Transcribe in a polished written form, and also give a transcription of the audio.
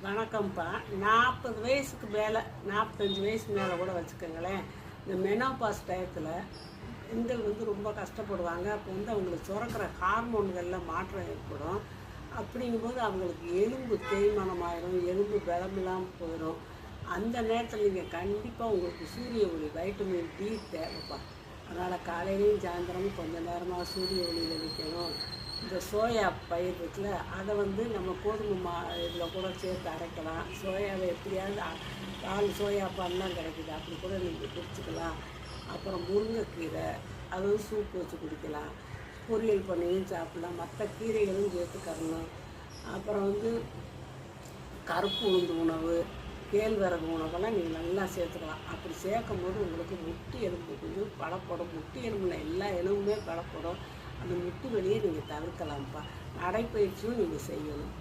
வணக்கம்ப்பா. 40 வயசுக்கு மேலே, 45 வயசு மேலே கூட வச்சுக்கோங்களேன். இந்த மெனோபாஸ் டயத்தில் பெண்கள் ரொம்ப கஷ்டப்படுவாங்க. அப்போ அவங்களுக்கு சுரக்கிற ஹார்மோன்களில் மாற்றம் ஏற்படும். அப்படிங்கும்போது அவங்களுக்கு எலும்பு தேய்மானம் ஆயிரும், எலும்பு பலமில்லாமல் போயிடும். அந்த நேரத்தில் நீங்கள் கண்டிப்பாக உங்களுக்கு சூரிய ஒளி வைட்டமின் டி தேவைப்பா. அதனால் காலையிலையும் சாயந்தரமும் கொஞ்சம் நேரமாக சூரிய ஒளியில் நிற்கணும். இந்த சோயா பயிர் இருக்குல்ல, அதை நம்ம கோதுமை இதில் கூட சேர்த்து அரைக்கலாம். சோயாவை எப்படியாவது பால் சோயா பால்லாம் கிடைக்குது, அப்படி கூட நீங்கள் குடிச்சிக்கலாம். அப்புறம் முருங்கைக்கீரை, அதுவும் சூப் வச்சு குடிக்கலாம். பொரியல் பண்ணியும் சாப்பிட்லாம். மற்ற கீரைகளும் சேர்த்துக்கறணும். அப்புறம் கருப்பு உளுந்து உணவு, கேழ்வரகு உணவெல்லாம் நீங்கள் நல்லா சேர்த்துக்கலாம். அப்படி சேர்க்கும் போது உங்களுக்கு முட்டி எலும்பு கொஞ்சம் பலப்படும். முட்டி எலும்பில் எல்லா எலும்புமே பலப்படும். அந்த முட்டு வலியை நீங்கள் தவிர்க்கலாம்ப்பா. நடைப்பயிற்சியும் நீங்கள் செய்யணும்.